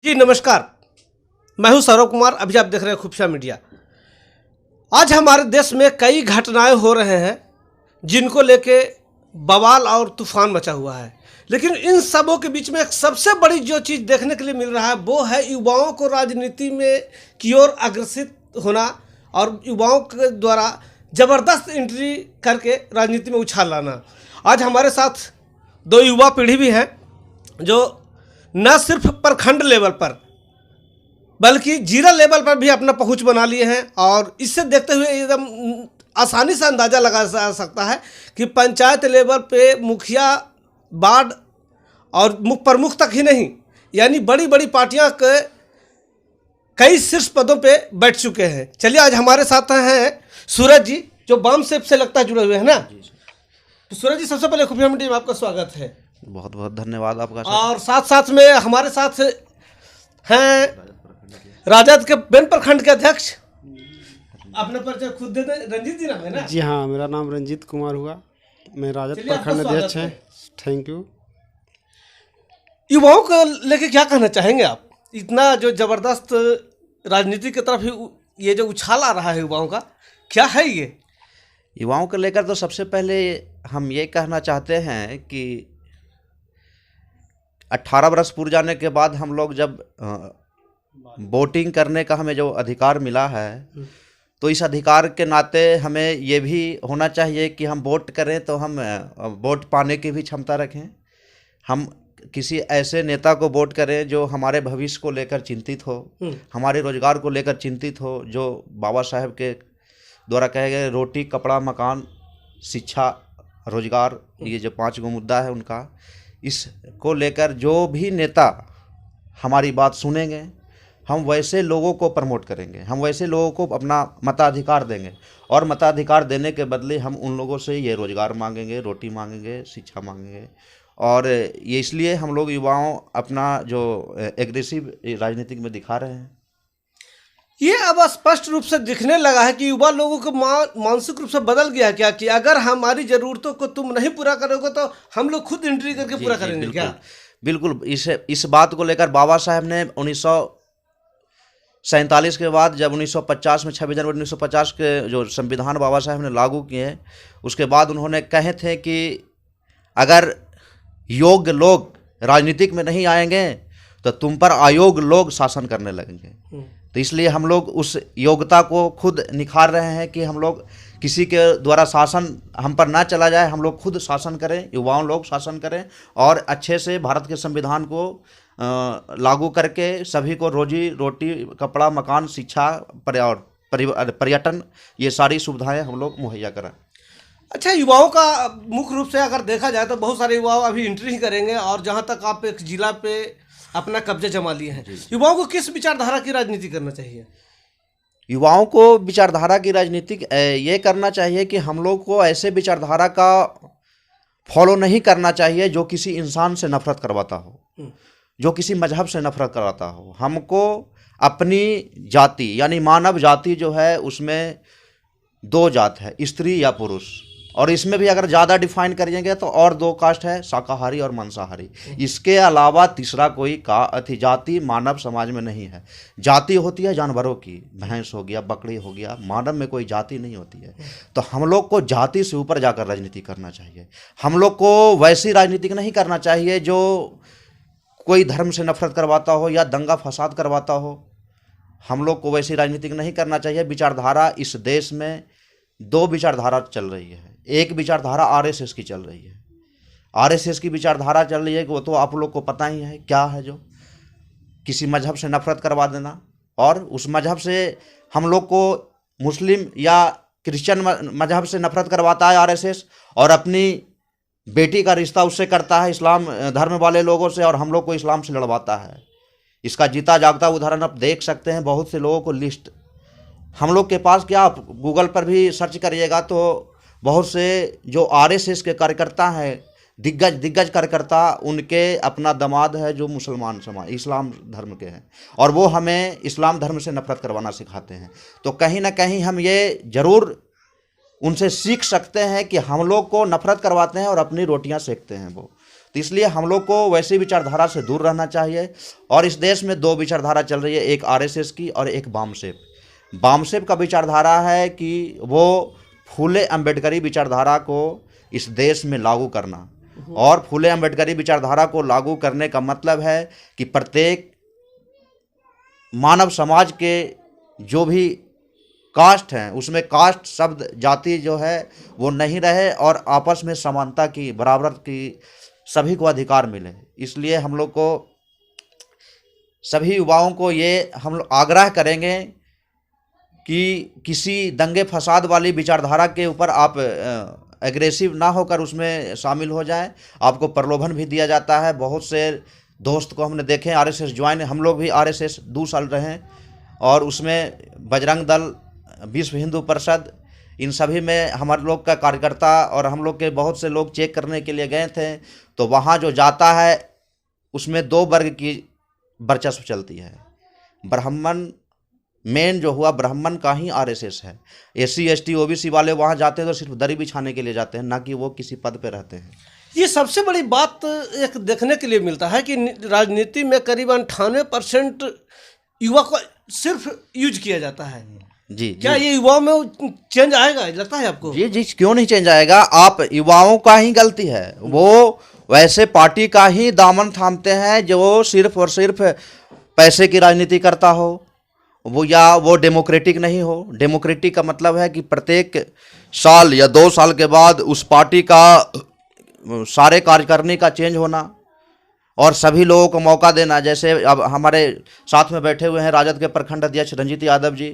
जी नमस्कार। मैं हूं सौरभ कुमार। अभी आप देख रहे हैं खुफिया मीडिया। आज हमारे देश में कई घटनाएं हो रहे हैं जिनको लेके बवाल और तूफान मचा हुआ है, लेकिन इन सबों के बीच में एक सबसे बड़ी जो चीज़ देखने के लिए मिल रहा है वो है युवाओं को राजनीति में की ओर अग्रसित होना और युवाओं के द्वारा ज़बरदस्त एंट्री करके राजनीति में उछाल लाना। आज हमारे साथ दो युवा पीढ़ी भी हैं जो न सिर्फ प्रखंड लेवल पर बल्कि जिला लेवल पर भी अपना पहुंच बना लिए हैं, और इससे देखते हुए एकदम आसानी से अंदाज़ा लगा जा सकता है कि पंचायत लेवल पे मुखिया, वार्ड और प्रमुख तक ही नहीं, यानी बड़ी बड़ी पार्टियां के कई शीर्ष पदों पे बैठ चुके हैं। चलिए आज हमारे साथ हैं सूरज जी, जो वाम सेप से लगता है जुड़े हुए हैं ना। तो सूरज जी, सबसे पहले खुफिया मीडिया में आपका स्वागत है। बहुत बहुत धन्यवाद आपका सर। और साथ साथ में हमारे साथ हैं राजद के बेन प्रखंड के अध्यक्ष। अपने परिचय खुद दे दें। रंजीत जी नाम है ना? जी हाँ, मेरा नाम रंजीत कुमार हुआ। मैं राजद चलिए, आपका प्रखंड अध्यक्ष स्वागत हैं। Thank you. युवाओं को लेके क्या कहना चाहेंगे आप? इतना जो जबरदस्त राजनीति की तरफ ये जो उछाल आ रहा है युवाओं का, क्या है ये? युवाओं को लेकर तो सबसे पहले हम ये कहना चाहते हैं कि 18 वर्ष पूरे जाने के बाद हम लोग जब वोटिंग करने का हमें जो अधिकार मिला है, तो इस अधिकार के नाते हमें ये भी होना चाहिए कि हम वोट करें तो हम वोट पाने की भी क्षमता रखें। हम किसी ऐसे नेता को वोट करें जो हमारे भविष्य को लेकर चिंतित हो, हमारे रोजगार को लेकर चिंतित हो, जो बाबा साहेब के द्वारा कहे गए रोटी, कपड़ा, मकान, शिक्षा, रोजगार, ये जो 5 गो मुद्दा है उनका, इसको लेकर जो भी नेता हमारी बात सुनेंगे, हम वैसे लोगों को प्रमोट करेंगे, हम वैसे लोगों को अपना मताधिकार देंगे, और मताधिकार देने के बदले हम उन लोगों से ये रोजगार मांगेंगे, रोटी मांगेंगे, शिक्षा मांगेंगे। और ये इसलिए हम लोग युवाओं अपना जो एग्रेसिव राजनीतिक में दिखा रहे हैं। ये अब स्पष्ट रूप से दिखने लगा है कि युवा लोगों को मानसिक रूप से बदल गया क्या, कि अगर हमारी ज़रूरतों को तुम नहीं पूरा करोगे तो हम लोग खुद एंट्री करके पूरा करेंगे। बिल्कुल, क्या? बिल्कुल। इस बात को लेकर बाबा साहब ने 1947 के बाद, जब 1950 में 26 जनवरी 1950 के जो संविधान बाबा साहब ने लागू किए, उसके बाद उन्होंने कहे थे कि अगर योग्य लोग राजनीतिक में नहीं आएंगे तो तुम पर अयोग्य लोग शासन करने लगेंगे। तो इसलिए हम लोग उस योग्यता को खुद निखार रहे हैं कि हम लोग किसी के द्वारा शासन हम पर ना चला जाए, हम लोग खुद शासन करें, युवाओं लोग शासन करें, और अच्छे से भारत के संविधान को लागू करके सभी को रोजी रोटी, कपड़ा, मकान, शिक्षा, पर्यटन, ये सारी सुविधाएं हम लोग मुहैया करें। अच्छा, युवाओं का मुख्य रूप से अगर देखा जाए तो बहुत सारे युवा अभी एंट्री ही करेंगे, और जहाँ तक आप एक जिला पे अपना कब्जा जमा लिए हैं, युवाओं को किस विचारधारा की राजनीति करना चाहिए? युवाओं को विचारधारा की राजनीति ये करना चाहिए कि हम लोग को ऐसे विचारधारा का फॉलो नहीं करना चाहिए जो किसी इंसान से नफरत करवाता हो, जो किसी मजहब से नफरत करवाता हो। हमको अपनी जाति यानी मानव जाति जो है उसमें 2 जात है, स्त्री या पुरुष, और इसमें भी अगर ज़्यादा डिफाइन करिएंगे तो और 2 कास्ट है, शाकाहारी और मांसाहारी। इसके अलावा तीसरा कोई जाति मानव समाज में नहीं है। जाति होती है जानवरों की, भैंस हो गया, बकरी हो गया, मानव में कोई जाति नहीं होती है। तो हम लोग को जाति से ऊपर जाकर राजनीति करना चाहिए। हम लोग को वैसी राजनीति नहीं करना चाहिए जो कोई धर्म से नफरत करवाता हो या दंगा फसाद करवाता हो। हम लोग को वैसी राजनीति नहीं करना चाहिए। विचारधारा इस देश में 2 विचारधारा चल रही है। एक विचारधारा आरएसएस की चल रही है। आरएसएस की विचारधारा चल रही है कि वो तो आप लोग को पता ही है क्या है, जो किसी मजहब से नफरत करवा देना, और उस मजहब से हम लोग को मुस्लिम या क्रिश्चियन मजहब से नफरत करवाता है आरएसएस, और अपनी बेटी का रिश्ता उससे करता है, इस्लाम धर्म वाले लोगों से, और हम लोग को इस्लाम से लड़वाता है। इसका जीता जागता उदाहरण आप देख सकते हैं। बहुत से लोगों को लिस्ट हम लोग के पास, क्या आप गूगल पर भी सर्च करिएगा तो बहुत से जो आरएसएस के कार्यकर्ता हैं, दिग्गज कार्यकर्ता, उनके अपना दामाद है जो मुसलमान समाज इस्लाम धर्म के हैं, और वो हमें इस्लाम धर्म से नफरत करवाना सिखाते हैं। तो कहीं ना कहीं हम ये ज़रूर उनसे सीख सकते हैं कि हम लोग को नफरत करवाते हैं और अपनी रोटियां सेकते हैं वो। तो इसलिए हम लोग को वैसी विचारधारा से दूर रहना चाहिए। और इस देश में दो विचारधारा चल रही है, एक आरएसएस की और एक वामसेप। वामसेप का विचारधारा है कि वो फूले अम्बेडकरी विचारधारा को इस देश में लागू करना, और फूले अम्बेडकरी विचारधारा को लागू करने का मतलब है कि प्रत्येक मानव समाज के जो भी कास्ट हैं उसमें कास्ट शब्द जाति जो है वो नहीं रहे, और आपस में समानता की, बराबर की, सभी को अधिकार मिले। इसलिए हम लोग को, सभी युवाओं को ये हम लोग आग्रह करेंगे कि किसी दंगे फसाद वाली विचारधारा के ऊपर आप एग्रेसिव ना होकर उसमें शामिल हो जाएं। आपको प्रलोभन भी दिया जाता है। बहुत से दोस्त को हमने देखे आरएसएस ज्वाइन, हम लोग भी आरएसएस 2 साल रहे, और उसमें बजरंग दल, विश्व हिंदू परिषद, इन सभी में हमारे लोग का कार्यकर्ता और हम लोग के बहुत से लोग चेक करने के लिए गए थे। तो वहाँ जो जाता है उसमें 2 वर्ग की वर्चस्व चलती है। ब्राह्मण, मेन जो हुआ ब्राह्मण का ही आरएसएस है। एससी एसटी ओबीसी वाले वहाँ जाते हैं तो सिर्फ दरी बिछाने के लिए जाते हैं, ना कि वो किसी पद पे रहते हैं। ये सबसे बड़ी बात एक देखने के लिए मिलता है कि राजनीति में करीब 98% युवा को सिर्फ यूज किया जाता है। जी क्या जी ये युवाओं में चेंज आएगा, लगता है आपको? जी जी क्यों नहीं चेंज आएगा? आप युवाओं का ही गलती है, वो वैसे पार्टी का ही दामन थामते हैं जो सिर्फ और सिर्फ पैसे की राजनीति करता हो, वो या वो डेमोक्रेटिक नहीं हो। डेमोक्रेटिक का मतलब है कि प्रत्येक साल या 2 साल के बाद उस पार्टी का सारे कार्यकारिणी का चेंज होना और सभी लोगों को मौका देना। जैसे अब हमारे साथ में बैठे हुए हैं राजद के प्रखंड अध्यक्ष रंजीत यादव जी,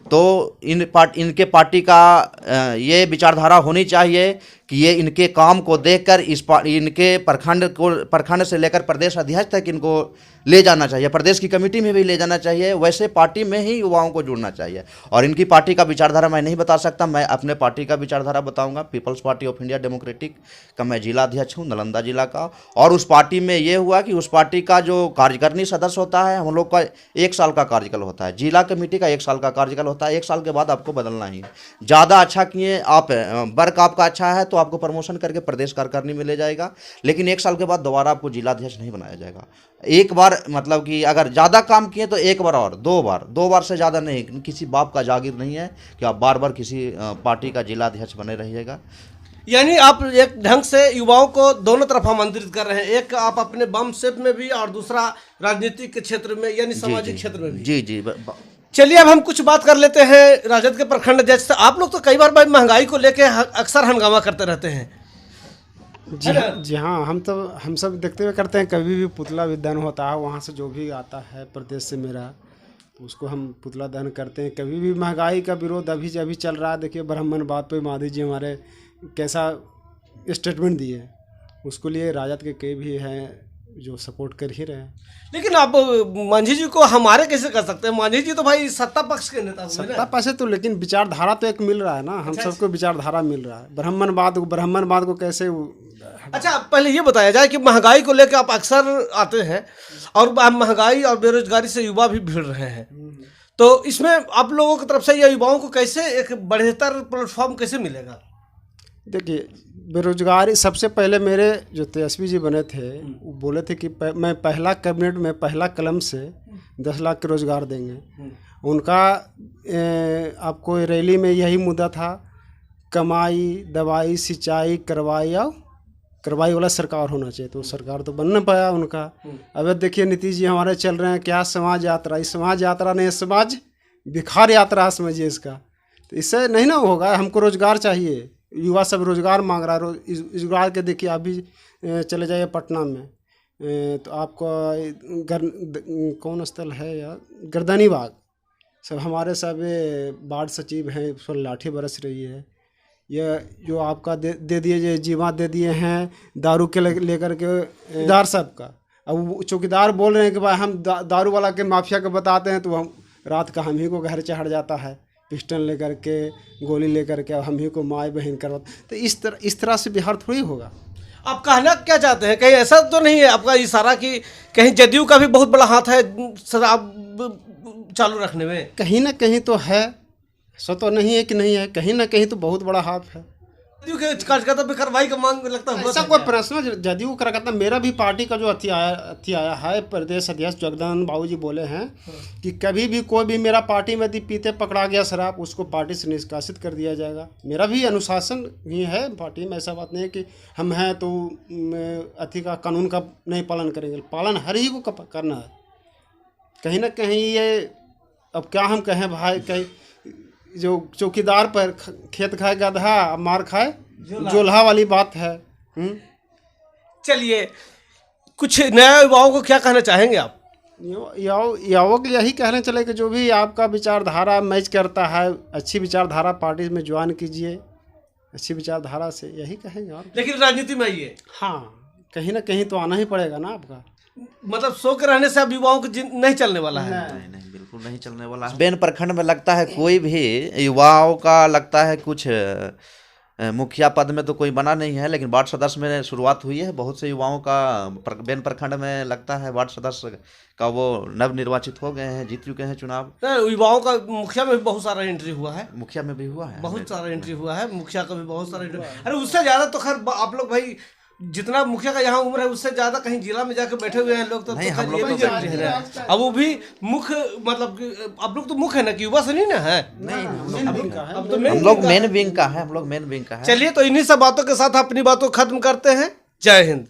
तो इनके पार्टी का ये विचारधारा होनी चाहिए कि ये इनके काम को देखकर इनके प्रखंड से लेकर प्रदेश अध्यक्ष तक इनको ले जाना चाहिए, प्रदेश की कमेटी में भी ले जाना चाहिए। वैसे पार्टी में ही युवाओं को जुड़ना चाहिए। और इनकी पार्टी का विचारधारा मैं नहीं बता सकता, मैं अपने पार्टी का विचारधारा बताऊंगा। People's Party of India Democratic का मैं जिला अध्यक्ष हूं, नालंदा जिला का। और उस पार्टी में ये हुआ कि उस पार्टी का जो कार्यकारिणी सदस्य होता है, हम लोग का 1 साल का कार्यकाल होता है, जिला कमेटी का 1 साल का कार्यकाल होता है। 1 साल के बाद आपको बदलना ही है। ज़्यादा अच्छा किए आप, वर्क आपका अच्छा है तो आपको प्रमोशन करके प्रदेश कार्यकारिणी में ले जाएगा, लेकिन 1 साल के बाद दोबारा आपको जिला अध्यक्ष नहीं बनाया जाएगा। एक बार मतलब कि अगर ज़्यादा काम किए तो 1 बार और 2 बार से ज़्यादा नहीं। किसी बाप का जागीर नहीं है कि आप बार बार किसी पार्टी का जिला अध्यक्ष बने रहिएगा। यानी आप एक ढंग से युवाओं को दोनों तरफ आमंत्रित कर रहे हैं, एक आप अपने बम सेप में भी और दूसरा राजनीतिक के क्षेत्र में, यानी सामाजिक क्षेत्र में भी। जी जी चलिए अब हम कुछ बात कर लेते हैं राजद के प्रखंड अध्यक्ष से। आप लोग तो कई बार भाई महंगाई को लेकर अक्सर हंगामा करते रहते हैं। जी हाँ, हम सब देखते हुए करते हैं। कभी भी पुतला दहन होता है, वहाँ से जो भी आता है प्रदेश से मेरा, तो उसको हम पुतला दहन करते हैं। कभी भी महंगाई का विरोध अभी चल रहा है। देखिए ब्राह्मणवाद पे माधी जी हमारे कैसा स्टेटमेंट दिए, उसको लिए राजद के कई भी हैं जो सपोर्ट कर ही रहे हैं। लेकिन आप मांझी जी को हमारे कैसे कर सकते हैं? मांझी जी तो भाई सत्ता पक्ष के नेता हुए ना। सत्ता पक्ष है तो, लेकिन विचारधारा तो एक मिल रहा है ना, हम सबको विचारधारा मिल रहा है। ब्राह्मणवाद को कैसे अच्छा, पहले ये बताया जाए कि महंगाई को लेकर आप अक्सर आते हैं और महंगाई और बेरोजगारी से युवा भी भिड़ रहे हैं, तो इसमें आप लोगों की तरफ से या युवाओं को कैसे एक बेहतर प्लेटफॉर्म कैसे मिलेगा? देखिए, बेरोजगारी सबसे पहले मेरे जो तेजस्वी जी बने थे वो बोले थे कि मैं पहला कैबिनेट में पहला कलम से 10 लाख के रोजगार देंगे। उनका आपको रैली में यही मुद्दा था, कमाई, दवाई, सिंचाई, करवाई वाला सरकार होना चाहिए। तो सरकार तो बन नहीं पाया उनका। अब देखिए नीतीश जी हमारे चल रहे हैं क्या समाज यात्रा, इस समाज यात्रा नहीं, समाज भिखार यात्रा समझिए इसका। तो इससे नहीं ना होगा, हमको रोजगार चाहिए। युवा सब रोजगार मांग रहा है। रोजगार के देखिए अभी चले जाइए पटना में तो आपको कौन स्थल है यार, गर्दनी बाग, सब हमारे सब वार्ड सचिव हैं, उस पर लाठी बरस रही है। ये जो आपका दे दिए जीवा दे दिए हैं दारू के लेकर के चौकीदार सब का। अब चौकीदार बोल रहे हैं कि भाई हम दारू वाला के माफिया को बताते हैं, तो हम रात का हम ही को घर चढ़ जाता है पिस्टल लेकर के, गोली लेकर के, हम ही को माए बहन करवाते। तो इस तरह से बिहार थोड़ी होगा। आप कहना क्या चाहते हैं? कहीं ऐसा तो नहीं है आपका इशारा कि कहीं जदयू का भी बहुत बड़ा हाथ है शराब चालू रखने में? कहीं ना कहीं तो है, सो तो नहीं है कि नहीं है, कहीं ना कहीं तो बहुत बड़ा हाथ है। जदयू के कार्यकर्ता पे कार्रवाई का मांग लगता हुआ ऐसा था कोई क्या? प्रश्न जदयू का करता, मेरा भी पार्टी का जो अथी आया है, प्रदेश अध्यक्ष जगदानंद बाबू जी बोले हैं कि कभी भी कोई भी मेरा पार्टी में यदि पीते पकड़ा गया शराब, उसको पार्टी से निष्कासित कर दिया जाएगा। मेरा भी अनुशासन ही है पार्टी में, ऐसा बात नहीं है कि हम हैं तो अथी का कानून का नहीं पालन करेंगे, पालन हर ही को करना है। कहीं ना कहीं ये अब क्या हम कहें भाई, कहीं जो चौकीदार पर खेत खाए गधा मार खाए जोल्हा वाली बात है। चलिए, कुछ नया युवाओं को क्या कहना चाहेंगे आप? युवाओं के लिए यही कहना चले कि जो भी आपका विचारधारा मैच करता है, अच्छी विचारधारा पार्टी में ज्वाइन कीजिए, अच्छी विचारधारा से, यही कहेंगे। और लेकिन राजनीति में आइए। हाँ, कहीं ना कहीं तो आना ही पड़ेगा ना आपका। मतलब सो के रहने से अब युवाओं को नहीं चलने वाला है। नहीं, बिल्कुल नहीं चलने वाला है। बेन प्रखंड में लगता है कोई भी युवाओं का लगता है कुछ मुखिया पद में तो कोई बना नहीं है, लेकिन वार्ड सदस्य में शुरुआत हुई है। बहुत से युवाओं का बेन प्रखंड में लगता है वार्ड सदस्य का वो नवनिर्वाचित हो गए हैं, जीत चुके हैं चुनाव। युवाओं का मुखिया में भी बहुत सारा एंट्री हुआ है, मुखिया में भी हुआ है, बहुत सारा एंट्री हुआ है, मुखिया का भी बहुत सारा एंट्री। अरे उससे ज्यादा तो खैर आप लोग भाई, जितना मुखिया का यहाँ उम्र है उससे ज्यादा कहीं जिला में जाकर बैठे हुए हैं लोग, तो नहीं, खैर हम लोग ये भी तो जानते हैं। अब वो भी मुख्य, मतलब आप लोग तो मुख्य है ना कि युवा से नहीं ना है? नहीं, अब तो हम लोग मेन विंग का है, हम लोग मेन विंग का है। चलिए, तो इन्हीं सब बातों के साथ अपनी बातों खत्म करते हैं। जय हिंद।